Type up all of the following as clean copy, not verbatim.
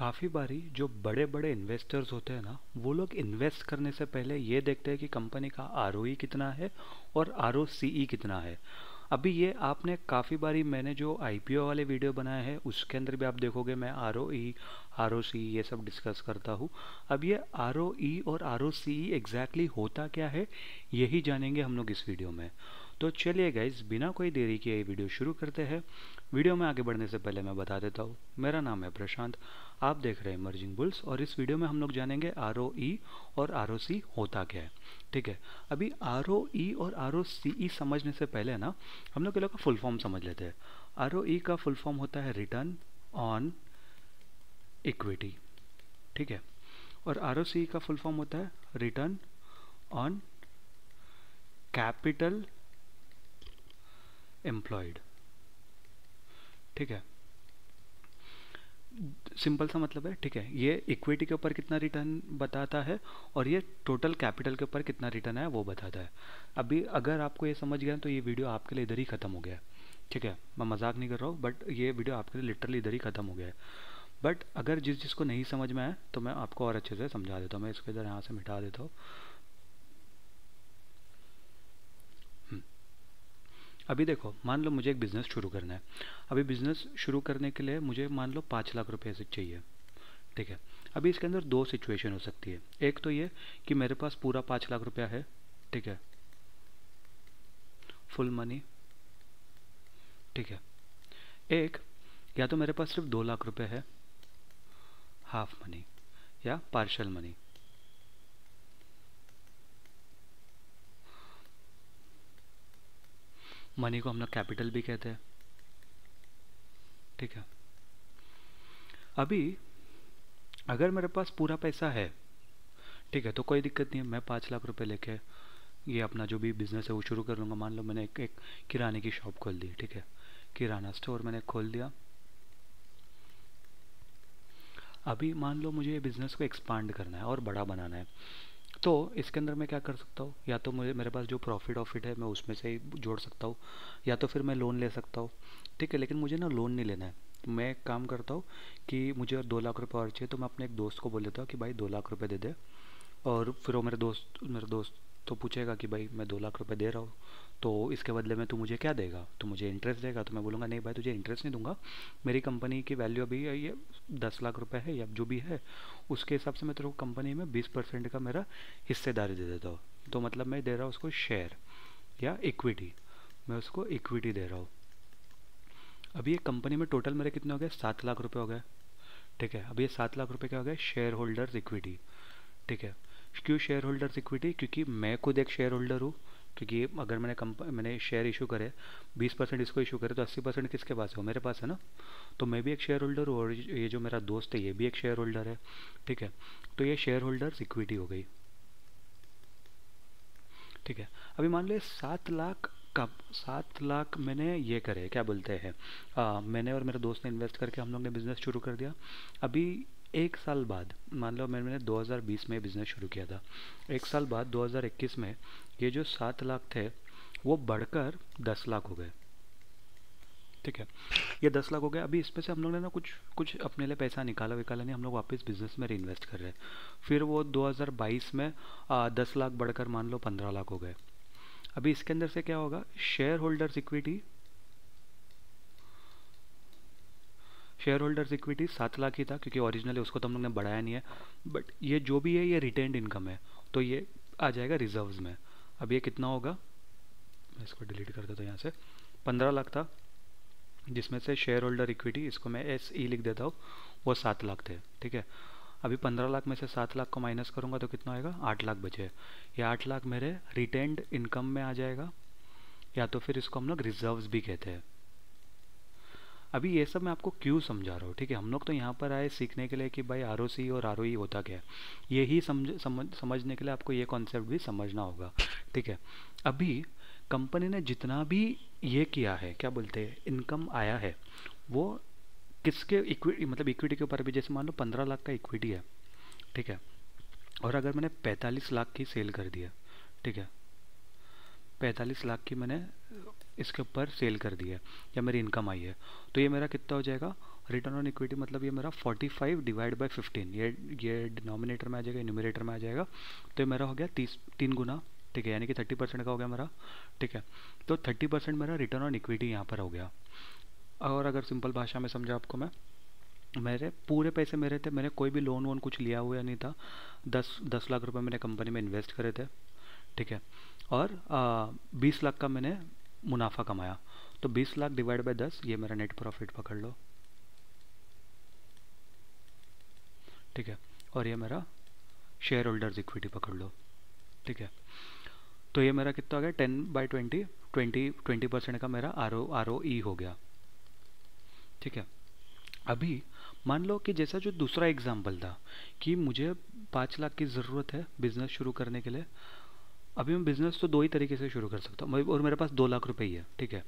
काफ़ी बारी जो बड़े बड़े इन्वेस्टर्स होते हैं ना, वो लोग इन्वेस्ट करने से पहले ये देखते हैं कि कंपनी का आरओई कितना है और आरओसीई कितना है। अभी ये आपने काफ़ी बारी मैंने जो आईपीओ वाले वीडियो बनाए हैं उसके अंदर भी आप देखोगे मैं आरओई आरओसी ये सब डिस्कस करता हूँ। अब ये आरओई और आरओसीई एग्जैक्टली होता क्या है, यही जानेंगे हम लोग इस वीडियो में। तो चलिए गाइज, बिना कोई देरी किए ये वीडियो शुरू करते हैं। वीडियो में आगे बढ़ने से पहले मैं बता देता हूँ, मेरा नाम है प्रशांत, आप देख रहे हैं इमर्जिंग बुल्स, और इस वीडियो में हम लोग जानेंगे आरओई और आरओसी होता क्या है। ठीक है, अभी आरओई और आरओसीई समझने से पहले ना हम लोग का फुल फॉर्म समझ लेते हैं। आरओई का फुल फॉर्म होता है रिटर्न ऑन इक्विटी। ठीक है, और आरओसीई का फुल फॉर्म होता है रिटर्न ऑन कैपिटल एम्प्लॉयड। ठीक है, सिंपल सा मतलब है। ठीक है, ये इक्विटी के ऊपर कितना रिटर्न बताता है और ये टोटल कैपिटल के ऊपर कितना रिटर्न है वो बताता है। अभी अगर आपको ये समझ गया तो ये वीडियो आपके लिए इधर ही ख़त्म हो गया है। ठीक है, मैं मजाक नहीं कर रहा हूँ, बट ये वीडियो आपके लिए लिटरली इधर ही ख़त्म हो गया है। बट अगर जिसको नहीं समझ में आए तो मैं आपको और अच्छे से समझा देता हूँ। मैं इसको इधर यहाँ से मिटा देता हूँ। अभी देखो, मान लो मुझे एक बिज़नेस शुरू करना है। अभी बिज़नेस शुरू करने के लिए मुझे मान लो 5 लाख रुपये से चाहिए। ठीक है, अभी इसके अंदर दो सिचुएशन हो सकती है। एक तो ये कि मेरे पास पूरा 5 लाख रुपया है। ठीक है, फुल मनी। ठीक है, एक या तो मेरे पास सिर्फ 2 लाख रुपए है, हाफ मनी या पार्शल मनी। मनी को हम लोग कैपिटल भी कहते हैं। ठीक है, अभी अगर मेरे पास पूरा पैसा है, ठीक है, तो कोई दिक्कत नहीं है, मैं 5 लाख रुपए लेके ये अपना जो भी बिज़नेस है वो शुरू कर लूँगा। मान लो मैंने एक किराने की शॉप खोल दी। ठीक है, किराना स्टोर मैंने खोल दिया। अभी मान लो मुझे ये बिज़नेस को एक्सपांड करना है और बड़ा बनाना है, तो इसके अंदर मैं क्या कर सकता हूँ, या तो मुझे मेरे पास जो प्रॉफिट ऑफिट है मैं उसमें से ही जोड़ सकता हूँ, या तो फिर मैं लोन ले सकता हूँ। ठीक है, लेकिन मुझे ना लोन नहीं लेना है। मैं एक काम करता हूँ कि मुझे 2 लाख रुपये और चाहिए, तो मैं अपने एक दोस्त को बोल देता हूँ कि भाई 2 लाख रुपये दे दे। और फिर वो मेरे दोस्त तो पूछेगा कि भाई मैं 2 लाख रुपए दे रहा हूँ, तो इसके बदले में तू मुझे क्या देगा, तो मुझे इंटरेस्ट देगा। तो मैं बोलूँगा नहीं भाई, तुझे इंटरेस्ट नहीं दूंगा, मेरी कंपनी की वैल्यू अभी ये 10 लाख रुपए है या जो भी है, उसके हिसाब से मैं तेरे को कंपनी में 20% का मेरा हिस्सेदारी दे देता हूँ। तो मतलब मैं दे रहा हूँ उसको शेयर या इक्विटी, मैं उसको इक्विटी दे रहा हूँ। अभी ये कंपनी में टोटल मेरे कितने हो गए, 7 लाख रुपए हो गए। ठीक है, अभी ये 7 लाख रुपए क्या हो गए, शेयर होल्डर्स इक्विटी। ठीक है, क्यों शेयर होल्डर्स इक्विटी, क्योंकि मैं खुद एक शेयर होल्डर हूँ। क्योंकि अगर मैंने शेयर इशू करे, 20% इसको इशू करे, तो 80% किसके पास है, वो मेरे पास है ना। तो मैं भी एक शेयर होल्डर हूँ और ये जो मेरा दोस्त है ये भी एक शेयर होल्डर है। ठीक है, तो ये शेयर होल्डर्स इक्विटी हो गई। ठीक है, अभी मान लो 7 लाख का 7 लाख मैंने ये करे, क्या बोलते हैं, मैंने और मेरे दोस्त ने इन्वेस्ट करके हम लोग ने बिज़नेस शुरू कर दिया। अभी 1 साल बाद, मान लो मैंने 2020 में बिज़नेस शुरू किया था, 1 साल बाद 2021 में ये जो 7 लाख थे वो बढ़कर 10 लाख हो गए। ठीक है, ये 10 लाख हो गया। अभी इसमें से हम लोग ने ना कुछ कुछ अपने लिए पैसा निकाला विकाला नहीं, हम लोग वापस बिजनेस में रीइन्वेस्ट कर रहे हैं। फिर वो 2022 में 10 लाख बढ़कर मान लो 15 लाख हो गए। अभी इसके अंदर से क्या होगा, शेयर होल्डर्स इक्विटी 7 लाख ही था, क्योंकि ओरिजिनली उसको तो हम लोग ने बढ़ाया नहीं है। बट ये जो भी है ये रिटेन्ड इनकम है, तो ये आ जाएगा रिजर्व्स में। अब ये कितना होगा, मैं इसको डिलीट कर देता हूँ यहाँ से। 15 लाख था, जिसमें से शेयर होल्डर इक्विटी, इसको मैं SE लिख देता हूँ, वो 7 लाख थे। ठीक है, अभी 15 लाख में से 7 लाख को माइनस करूँगा तो कितना आएगा, 8 लाख बचे। ये 8 लाख मेरे रिटेन्ड इनकम में आ जाएगा, या तो फिर इसको हम लोग रिजर्व्स भी कहते हैं। अभी ये सब मैं आपको क्यों समझा रहा हूँ, ठीक है, हम लोग तो यहाँ पर आए सीखने के लिए कि भाई ROC और ROE होता क्या है। यही समझने के लिए आपको ये कॉन्सेप्ट भी समझना होगा। ठीक है, अभी कंपनी ने जितना भी ये किया है, क्या बोलते हैं, इनकम आया है, वो किसके इक्विटी, मतलब इक्विटी के ऊपर भी, जैसे मान लो 15 लाख का इक्विटी है। ठीक है, और अगर मैंने 45 लाख की सेल कर दी है, ठीक है, 45 लाख की मैंने इसके ऊपर सेल कर दी है या मेरी इनकम आई है, तो ये मेरा कितना हो जाएगा रिटर्न ऑन इक्विटी, मतलब ये मेरा 45 डिवाइड बाई 15, ये डिनोमिनेटर में आ जाएगा, न्यूमरेटर में आ जाएगा, तो ये मेरा हो गया 3 गुना, ठीक है, यानी कि 30% का हो गया मेरा, ठीक है। तो 30% मेरा रिटर्न ऑन इक्विटी यहाँ पर हो गया। और अगर सिंपल भाषा में समझा आपको मैं, मेरे पूरे पैसे मेरे थे, मैंने कोई भी लोन वोन कुछ लिया हुआ नहीं था, 10 लाख रुपए मैंने कंपनी में इन्वेस्ट करे थे, ठीक है, और 20 लाख का मैंने मुनाफा कमाया, तो 20 लाख डिवाइड बाय 10, ये मेरा नेट प्रॉफिट पकड़ लो, ठीक है, और ये मेरा शेयर होल्डर्स इक्विटी पकड़ लो, ठीक है। तो ये मेरा कितना हो गया 10/20, 20% का मेरा आर ओ ई हो गया, ठीक है। अभी मान लो कि जैसा जो दूसरा एग्जाम्पल था कि मुझे 5 लाख की ज़रूरत है बिजनेस शुरू करने के लिए। अभी मैं बिजनेस तो दो ही तरीके से शुरू कर सकता हूँ, और मेरे पास 2 लाख रुपए ही है, ठीक है,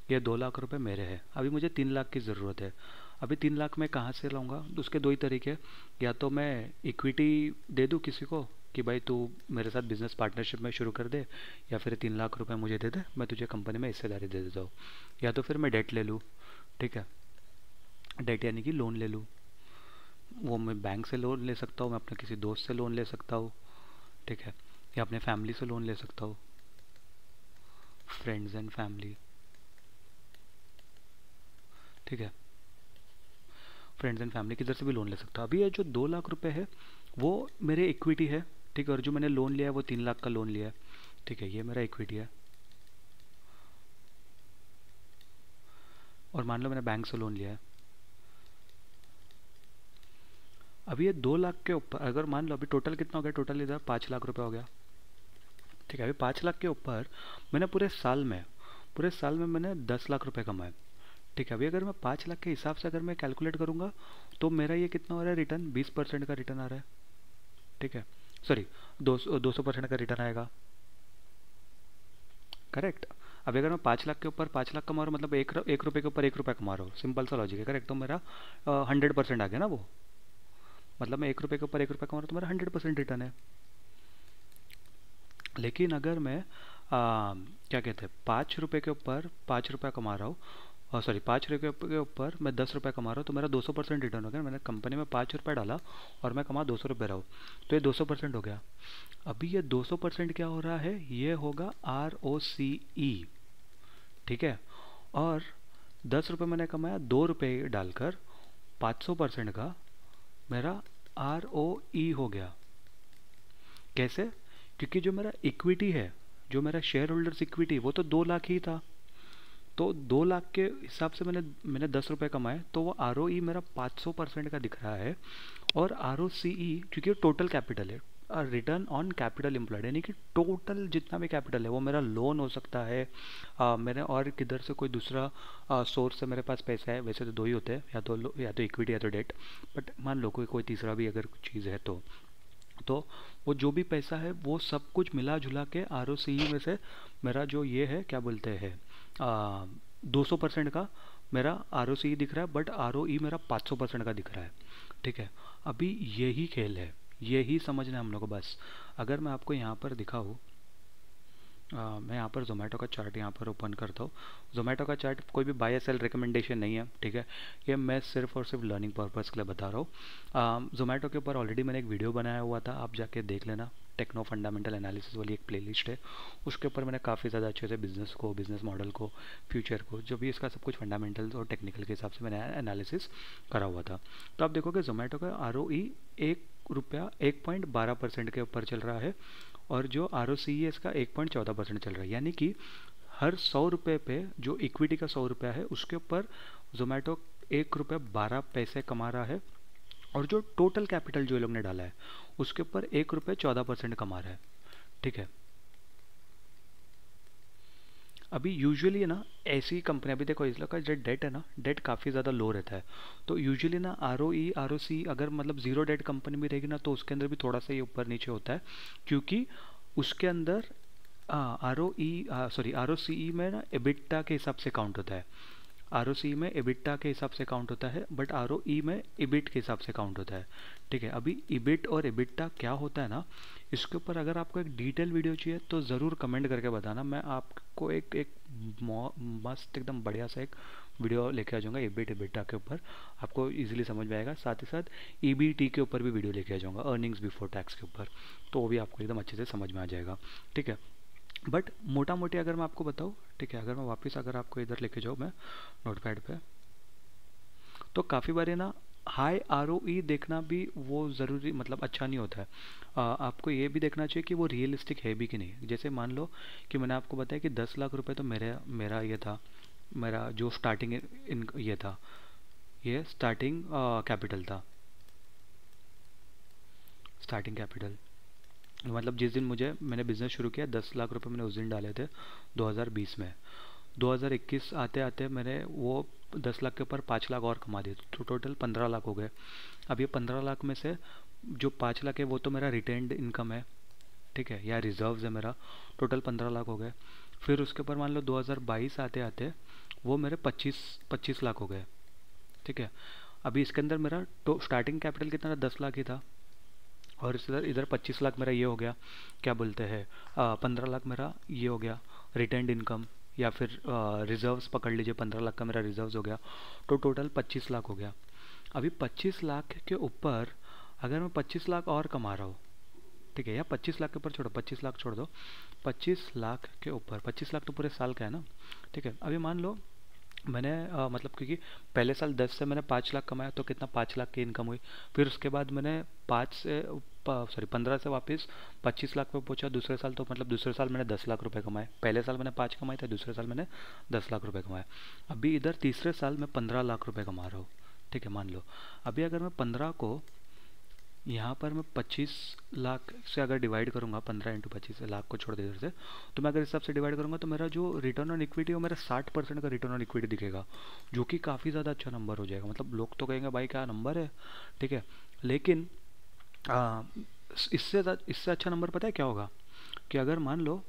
ये 2 लाख रुपए मेरे हैं। अभी मुझे 3 लाख की ज़रूरत है। अभी 3 लाख मैं कहाँ से लाऊंगा? तो उसके दो ही तरीके, या तो मैं इक्विटी दे दूँ किसी को कि भाई तू मेरे साथ बिजनेस पार्टनरशिप में शुरू कर दे, या फिर 3 लाख रुपए मुझे दे दे, मैं तुझे कंपनी में हिस्सेदारी दे देता हूँ, या तो फिर मैं डेट ले लूँ, ठीक है, डेट यानी कि लोन ले लूँ। वो मैं बैंक से लोन ले सकता हूँ, मैं अपने किसी दोस्त से लोन ले सकता हूँ, ठीक है, या अपने फैमिली से लोन ले सकता हूँ, फ्रेंड्स एंड फैमिली, ठीक है, फ्रेंड्स एंड फैमिली किधर से भी लोन ले सकता हूँ। अभी ये जो 2 लाख रुपए है वो मेरे इक्विटी है, ठीक है, और जो मैंने लोन लिया है वो 3 लाख का लोन लिया है, ठीक है, ये मेरा इक्विटी है। और मान लो मैंने बैंक से लोन लिया है। अभी ये 2 लाख के ऊपर अगर मान लो, अभी टोटल कितना हो गया, टोटल इधर 5 लाख रुपए हो गया, ठीक है। अभी 5 लाख के ऊपर मैंने पूरे साल में मैंने 10 लाख रुपए कमाए, ठीक है। अभी अगर मैं 5 लाख के हिसाब से अगर मैं कैलकुलेट करूंगा तो मेरा ये कितना हो रहा है रिटर्न, 20% का रिटर्न आ रहा है, ठीक है, सॉरी 200% का रिटर्न आएगा, करेक्ट। अभी अगर मैं 5 लाख के ऊपर 5 लाख कमा रहा हूँ, मतलब एक रुपये के ऊपर 1 रुपया कमा रहा हूँ, सिंपल सा लॉजिक है, करेक्ट। तो मेरा 100% आ गया ना वो, मतलब मैं 1 रुपये के ऊपर 1 रुपया कमा रहा हूँ तो मेरा 100% रिटर्न है। लेकिन अगर मैं क्या कहते हैं 5 रुपये के ऊपर 5 रुपया कमा रहा हूँ, सॉरी 5 रुपये के ऊपर मैं 10 रुपया कमा रहा हूँ, तो मेरा 200% रिटर्न हो गया। मैंने कंपनी में 5 रुपये डाला और मैं कमा 200 रुपये रहा हूँ, तो ये 200% हो गया। अभी ये 200% क्या हो रहा है, ये होगा ROCE, ठीक है। और 10 रुपये मैंने कमाया, 2 रुपये डालकर 500% का मेरा ROE हो गया। कैसे? क्योंकि जो मेरा इक्विटी है, जो मेरा शेयर होल्डर्स इक्विटी, वो तो 2 लाख ही था, तो 2 लाख के हिसाब से मैंने 10 रुपये कमाए, तो वो ROE मेरा 500% का दिख रहा है। और ROCE क्योंकि टोटल कैपिटल है, रिटर्न ऑन कैपिटल एम्प्लॉयड, यानी कि टोटल जितना भी कैपिटल है वो मेरा लोन हो सकता है, मैंने और किधर से कोई दूसरा सोर्स से मेरे पास पैसा है, वैसे तो दो ही होते हैं, या तो इक्विटी या तो डेट, बट मान लो कोई तीसरा भी अगर कुछ चीज़ है तो वो जो भी पैसा है वो सब कुछ मिला जुला के ROCE में से मेरा जो ये है क्या बोलते हैं 200% का मेरा ROCE दिख रहा है, बट ROE मेरा 500% का दिख रहा है, ठीक है। अभी यही खेल है, यही समझना है हम लोग को बस। अगर मैं आपको यहाँ पर दिखाऊँ, मैं यहाँ पर जोमेटो का चार्ट यहाँ पर ओपन करता हूँ। जोमेटो का चार्ट कोई भी बाय सेल रिकमेंडेशन नहीं है, ठीक है, ये मैं सिर्फ और सिर्फ लर्निंग पर्पज़ के लिए बता रहा हूँ। जोमेटो के ऊपर ऑलरेडी मैंने एक वीडियो बनाया हुआ था, आप जाके देख लेना, टेक्नो फंडामेंटल एनालिसिस वाली एक प्लेलिस्ट है, उसके ऊपर मैंने काफ़ी ज़्यादा अच्छे से बिजनेस को, बिजनेस मॉडल को, फ्यूचर को, जो भी इसका सब कुछ फंडामेंटल्स और टेक्निकल के हिसाब से मैंने एनालिसिस करा हुआ था। तो आप देखोगे जोमेटो का ROE 1.12% के ऊपर चल रहा है, और जो ROCE है इसका 1.14% चल रहा है, यानी कि हर 100 रुपये पे जो इक्विटी का 100 रुपया है उसके ऊपर जोमेटो 1 रुपये 12 पैसे कमा रहा है, और जो टोटल कैपिटल जो लोग ने डाला है उसके ऊपर 1 रुपये 14% कमा रहा है, ठीक है। अभी यूजुअली ना ऐसी कंपनी, अभी देखो इस लोग का जो डेट है ना, डेट काफ़ी ज़्यादा लो रहता है, तो यूजुअली ना ROE ROCE अगर मतलब ज़ीरो डेट कंपनी में रहेगी ना तो उसके अंदर भी थोड़ा सा ये ऊपर नीचे होता है, क्योंकि उसके अंदर ROCE में ना EBITDA के हिसाब से काउंट होता है, ROCE में EBITDA के हिसाब से काउंट होता है, बट ROE में EBIT के हिसाब से काउंट होता है, ठीक है। अभी EBIT और EBITDA क्या होता है ना, इसके ऊपर अगर आपको एक डिटेल वीडियो चाहिए तो ज़रूर कमेंट करके बताना, मैं आपको एक मस्त एकदम बढ़िया सा एक वीडियो लेके आ जाऊँगा EBIT EBITDA के ऊपर, आपको इजीली समझ में आएगा। साथ ही साथ EBT के ऊपर भी वीडियो लेके आ जाऊँगा, अर्निंग्स बिफोर टैक्स के ऊपर, तो वो भी आपको एकदम अच्छे से समझ में आ जाएगा। ठीक है, बट मोटा मोटी अगर मैं आपको बताऊँ, ठीक है, अगर मैं वापस अगर आपको इधर लेके जाऊँ मैं नोटपैड पे, तो काफ़ी बार है ना हाई ROE देखना भी वो ज़रूरी मतलब अच्छा नहीं होता है। आपको ये भी देखना चाहिए कि वो रियलिस्टिक है भी कि नहीं। जैसे मान लो कि मैंने आपको बताया कि 10 लाख रुपए तो मेरा ये था, मेरा जो स्टार्टिंग इन ये था, ये स्टार्टिंग कैपिटल था, स्टार्टिंग कैपिटल मतलब जिस दिन मैंने बिज़नेस शुरू किया 10 लाख रुपए मैंने उस दिन डाले थे 2020 में। 2021 आते आते मैंने वो 10 लाख के ऊपर 5 लाख और कमा दिए, तो टोटल 15 लाख हो गए। अब ये 15 लाख में से जो 5 लाख है वो तो मेरा रिटेन्ड इनकम है, ठीक है, या रिजर्व्स है मेरा, टोटल 15 लाख हो गए। फिर उसके ऊपर मान लो 2022 आते आते वो मेरे 25 लाख हो गए। ठीक है, अभी इसके अंदर मेरा तो स्टार्टिंग कैपिटल कितना था, 10 लाख ही था, और इधर इधर 25 लाख मेरा ये हो गया, क्या बोलते हैं, 15 लाख मेरा ये हो गया रिटेन्ड इनकम, या फिर रिजर्व्स पकड़ लीजिए, 15 लाख का मेरा रिजर्व्स हो गया, तो टोटल 25 लाख हो गया। अभी 25 लाख के ऊपर अगर मैं 25 लाख और कमा रहा हूँ, ठीक है, या 25 लाख के ऊपर छोड़ो, 25 लाख छोड़ दो, 25 लाख के ऊपर, 25 लाख तो पूरे साल का है ना। ठीक है, अभी मान लो मैंने मतलब क्योंकि पहले साल 10 से मैंने 5 लाख कमाया, तो कितना 5 लाख की इनकम हुई। फिर उसके बाद मैंने 15 से वापस 25 लाख पे पहुंचा दूसरे साल, तो मतलब दूसरे साल मैंने 10 लाख रुपए कमाए। पहले साल मैंने 5 कमाए थे, दूसरे साल मैंने 10 लाख रुपए कमाए। अभी इधर तीसरे साल मैं 15 लाख रुपए कमा रहा हूँ। ठीक है, मान लो अभी अगर मैं 15 को यहाँ पर मैं 25 लाख से अगर डिवाइड करूँगा, 15 × 25 लाख को छोड़ दे इधर से, तो मैं अगर इस हिसाब से डिवाइड करूँगा तो मेरा जो रिटर्न ऑन इक्विटी है वो मेरा 60% का रिटर्न ऑन इक्विटी दिखेगा, जो कि काफ़ी ज़्यादा अच्छा नंबर हो जाएगा। मतलब लोग तो कहेंगे भाई क्या नंबर है, ठीक है, लेकिन आ, इससे अच्छा नंबर पता है क्या होगा, कि अगर मान लो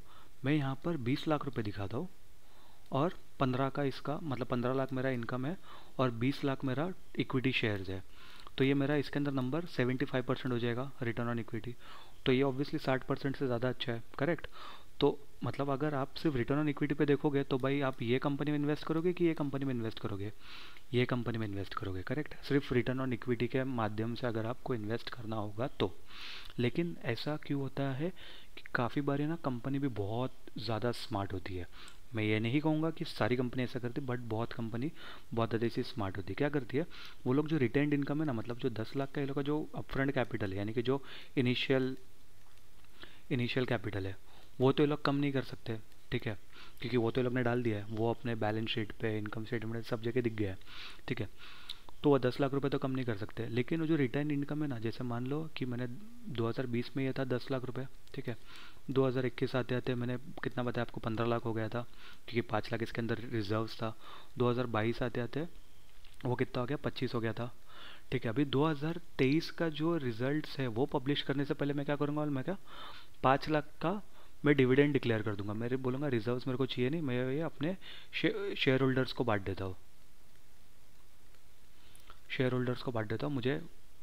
मैं यहाँ पर 20 लाख रुपए दिखाता हूँ, और 15 का इसका मतलब 15 लाख मेरा इनकम है, और 20 लाख मेरा इक्विटी शेयर्स है, तो ये मेरा इसके अंदर नंबर 75% हो जाएगा रिटर्न ऑन इक्विटी। तो ये ऑब्वियसली 60% से ज़्यादा अच्छा है, करेक्ट। तो मतलब अगर आप सिर्फ रिटर्न ऑन इक्विटी पे देखोगे तो भाई आप ये कंपनी में इन्वेस्ट करोगे कि ये कंपनी में इन्वेस्ट करोगे, ये कंपनी में इन्वेस्ट करोगे, करेक्ट। सिर्फ रिटर्न ऑन इक्विटी के माध्यम से अगर आपको इन्वेस्ट करना होगा तो। लेकिन ऐसा क्यों होता है कि काफ़ी बार ना कंपनी भी बहुत ज़्यादा स्मार्ट होती है। मैं ये नहीं कहूँगा कि सारी कंपनी ऐसा करती, बट बहुत कंपनी बहुत ज़्यादा इसी स्मार्ट होती है। क्या करती है वो लोग, जो रिटेन्ड इनकम है ना, मतलब जो 10 लाख का ये लोग का जो अपफ्रंट कैपिटल है, यानी कि जो इनिशियल इनिशियल कैपिटल है, वो तो ये लोग कम नहीं कर सकते, ठीक है, क्योंकि वो तो ये लोग ने डाल दिया है, वो अपने बैलेंस शीट पे, इनकम स्टेटमेंट सब जगह दिख गया है, ठीक है। तो वो 10 लाख रुपए तो कम नहीं कर सकते, लेकिन वो जो रिटर्न इनकम है ना, जैसे मान लो कि मैंने 2020 में ये था 10 लाख रुपए, ठीक है, 2021 आते आते मैंने कितना बताया आपको, 15 लाख हो गया था, क्योंकि 5 लाख इसके अंदर रिजर्व्स था। 2022 आते आते वो कितना हो गया, 25 हो गया था, ठीक है। अभी 2023 का जो रिजल्ट्स है वो पब्लिश करने से पहले मैं क्या करूँगा, मैं क्या 5 लाख का मैं डिविडेंड डिक्लेयर कर दूंगा। मेरे बोलूँगा रिजर्व्स मेरे को चाहिए नहीं, मैं ये अपने शेयर होल्डर्स को बांट देता हूँ, शेयर होल्डर्स को बांट देता हूँ, मुझे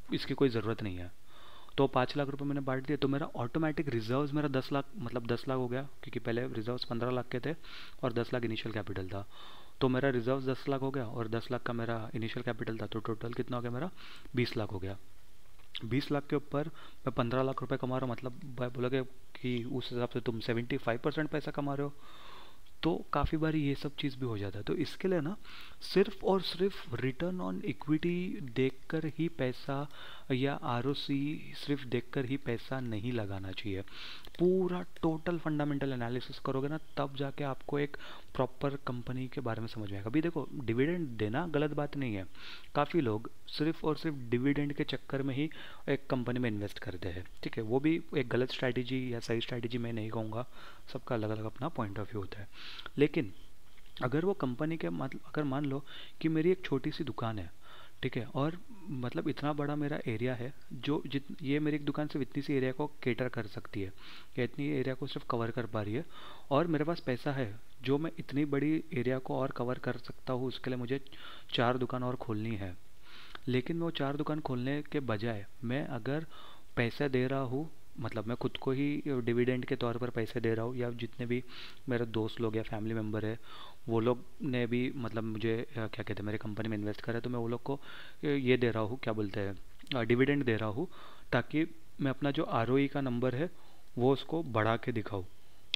इसकी कोई ज़रूरत नहीं है। तो 5 लाख रुपए मैंने बांट दिया, तो मेरा ऑटोमेटिक रिजर्व्स मेरा 10 लाख मतलब 10 लाख हो गया, क्योंकि पहले रिजर्व्स 15 लाख के थे और 10 लाख इनिशियल कैपिटल था। तो मेरा रिजर्व्स 10 लाख हो गया और 10 लाख का मेरा इनिशियल कैपिटल था, तो टोटल कितना हो गया मेरा, 20 लाख हो गया। 20 लाख के ऊपर मैं 15 लाख रुपए कमा रहा हूँ, मतलब भाई बोलोगे कि उस हिसाब से तुम 75% पैसा कमा रहे हो, तो काफ़ी बार ये सब चीज़ भी हो जाता है। तो इसके लिए ना सिर्फ और सिर्फ रिटर्न ऑन इक्विटी देखकर ही पैसा, या आरओसी सिर्फ देखकर ही पैसा नहीं लगाना चाहिए। पूरा टोटल फंडामेंटल एनालिसिस करोगे ना, तब जाके आपको एक प्रॉपर कंपनी के बारे में समझ में आएगा। अभी देखो डिविडेंड देना गलत बात नहीं है, काफ़ी लोग सिर्फ और सिर्फ डिविडेंड के चक्कर में ही एक कंपनी में इन्वेस्ट करते हैं, ठीक है, वो भी एक गलत स्ट्रैटेजी या सही स्ट्रैटेजी मैं नहीं कहूँगा, सबका अलग अलग अपना पॉइंट ऑफ व्यू होता है। लेकिन अगर वो कंपनी के मतलब अगर मान लो कि मेरी एक छोटी सी दुकान है, ठीक है, और मतलब इतना बड़ा मेरा एरिया है, जो जित ये मेरी एक दुकान सिर्फ इतनी सी एरिया को केटर कर सकती है, या इतनी एरिया को सिर्फ कवर कर पा रही है, और मेरे पास पैसा है जो मैं इतनी बड़ी एरिया को और कवर कर सकता हूँ, उसके लिए मुझे 4 दुकान और खोलनी है। लेकिन मैं वो 4 दुकान खोलने के बजाय मैं अगर पैसा दे रहा हूँ मतलब मैं खुद को ही डिविडेंड के तौर पर पैसे दे रहा हूँ, या जितने भी मेरे दोस्त लोग या फैमिली मेम्बर है वो लोग ने भी मतलब मुझे क्या कहते हैं मेरे कंपनी में इन्वेस्ट करा है, तो मैं वो लोग को ये दे रहा हूँ, क्या बोलते हैं, डिविडेंड दे रहा हूँ, ताकि मैं अपना जो आरओई का नंबर है वो उसको बढ़ा के दिखाऊँ।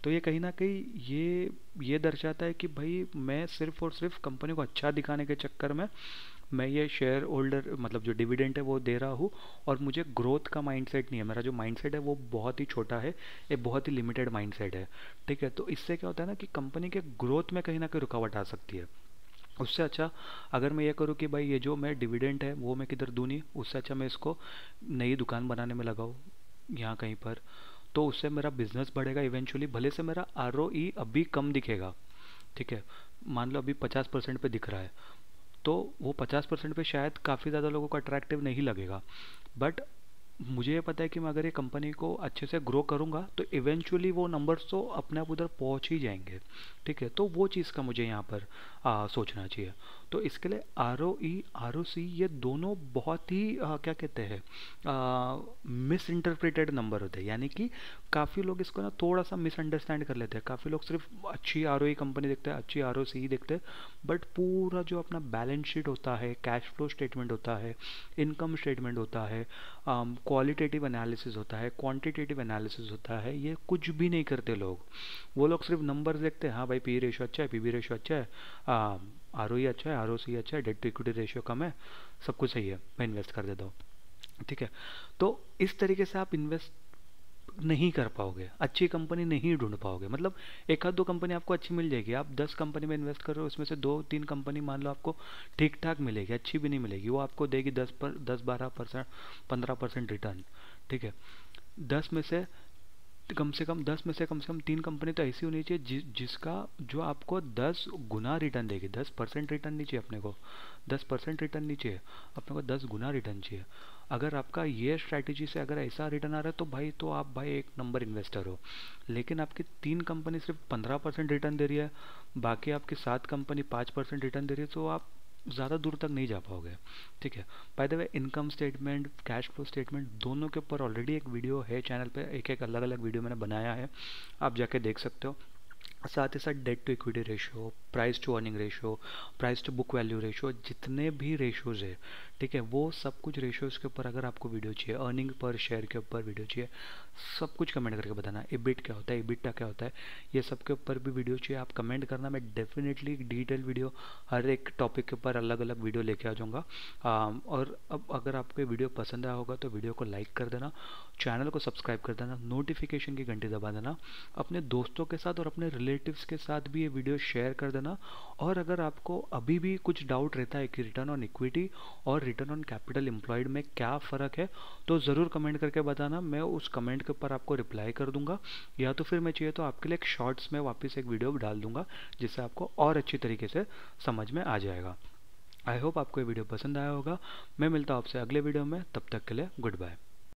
तो ये कहीं ना कहीं ये दर्शाता है कि भाई मैं सिर्फ और सिर्फ कंपनी को अच्छा दिखाने के चक्कर में मैं ये शेयर होल्डर मतलब जो डिविडेंड है वो दे रहा हूँ, और मुझे ग्रोथ का माइंडसेट नहीं है। मेरा जो माइंडसेट है वो बहुत ही छोटा है, ये बहुत ही लिमिटेड माइंडसेट है। ठीक है, तो इससे क्या होता है ना कि कंपनी के ग्रोथ में कहीं ना कहीं रुकावट आ सकती है। उससे अच्छा अगर मैं ये करूँ कि भाई ये जो मैं डिविडेंड है वो मैं किधर दूँ नहीं, उससे अच्छा मैं इसको नई दुकान बनाने में लगाऊँ यहाँ कहीं पर, तो उससे मेरा बिजनेस बढ़ेगा इवेंचुअली। भले से मेरा आरओई अभी कम दिखेगा, ठीक है, मान लो अभी 50% पे दिख रहा है, तो वो 50% पे शायद काफ़ी ज़्यादा लोगों को अट्रैक्टिव नहीं लगेगा, बट मुझे ये पता है कि मैं अगर ये कंपनी को अच्छे से ग्रो करूँगा तो इवेंचुअली वो नंबर्स तो अपने आप उधर पहुँच ही जाएंगे। ठीक है, तो वो चीज़ का मुझे यहाँ पर सोचना चाहिए। तो इसके लिए R O E R O सी ये दोनों बहुत ही क्या कहते हैं मिस इंटरप्रेटेड नंबर होते हैं, यानी कि काफ़ी लोग इसको ना थोड़ा सा मिसअंडरस्टैंड कर लेते हैं। काफ़ी लोग सिर्फ अच्छी आर ओ ई कंपनी देखते हैं, अच्छी आर ओ सी देखते हैं, बट पूरा जो अपना बैलेंस शीट होता है, कैश फ्लो स्टेटमेंट होता है, इनकम स्टेटमेंट होता है, क्वालिटेटिव एनालिसिस होता है, क्वांटिटेटिव एनालिसिस होता है, ये कुछ भी नहीं करते लोग। वो लोग सिर्फ नंबर्स देखते हैं, हाँ भाई पी रेशियो अच्छा है, पीबी रेशियो अच्छा है, आर ओ ई अच्छा है, आर ओ सी अच्छा है, डेट टू इक्विटी रेशियो कम है, सब कुछ सही है, मैं इन्वेस्ट कर देता हूँ। ठीक है, तो इस तरीके से आप इन्वेस्ट नहीं कर पाओगे, अच्छी कंपनी नहीं ढूंढ पाओगे। मतलब एक आध दो कंपनी आपको अच्छी मिल जाएगी, आप 10 कंपनी में इन्वेस्ट कर रहे हो, उसमें से 2-3 कंपनी मान लो आपको ठीक ठाक मिलेगी, अच्छी भी नहीं मिलेगी, वो आपको देगी 10-12%, 15% रिटर्न। ठीक है, 10 में से कम से कम 3 कंपनी तो ऐसी होनी चाहिए जिसका जो आपको 10 गुना रिटर्न देगी। 10% रिटर्न नहीं चाहिए अपने को, 10% रिटर्न नहीं चाहिए अपने को, 10 गुना रिटर्न चाहिए। अगर आपका ये स्ट्रैटेजी से अगर ऐसा रिटर्न आ रहा है तो भाई तो आप भाई एक नंबर इन्वेस्टर हो। लेकिन आपकी 3 कंपनी सिर्फ 15% रिटर्न दे रही है, बाकी आपकी 7 कंपनी 5% रिटर्न दे रही है, तो आप ज़्यादा दूर तक नहीं जा पाओगे। ठीक है, by the way income statement, cash flow statement दोनों के ऊपर ऑलरेडी एक वीडियो है चैनल पे, एक एक अलग अलग वीडियो मैंने बनाया है, आप जाके देख सकते हो। साथ ही साथ debt to equity ratio, price to earning ratio, price to book value ratio, जितने भी रेशियोज है, ठीक है, वो सब कुछ रेशियोज के ऊपर अगर आपको वीडियो चाहिए, अर्निंग पर शेयर के ऊपर वीडियो चाहिए, सब कुछ कमेंट करके बताना। इबिट क्या होता है, इबिटा क्या होता है, ये सब के ऊपर भी वीडियो चाहिए, आप कमेंट करना, मैं डेफिनेटली डिटेल वीडियो हर एक टॉपिक के ऊपर अलग अलग वीडियो लेके आ जाऊँगा। और अब अगर आपको वीडियो पसंद आया होगा तो वीडियो को लाइक कर देना, चैनल को सब्सक्राइब कर देना, नोटिफिकेशन की घंटी दबा देना, अपने दोस्तों के साथ और अपने रिलेटिव्स के साथ भी ये वीडियो शेयर कर देना। और अगर आपको अभी भी कुछ डाउट रहता है कि रिटर्न ऑन इक्विटी और रिटर्न ऑन कैपिटल एम्प्लॉयड में क्या फ़र्क है, तो ज़रूर कमेंट करके बताना, मैं उस कमेंट के ऊपर आपको रिप्लाई कर दूंगा, या तो फिर मैं चाहिए तो आपके लिए एक शॉर्ट्स में वापस एक वीडियो डाल दूंगा, जिससे आपको और अच्छी तरीके से समझ में आ जाएगा। आई होप आपको ये वीडियो पसंद आया होगा। मैं मिलता हूँ आपसे अगले वीडियो में, तब तक के लिए गुड बाय।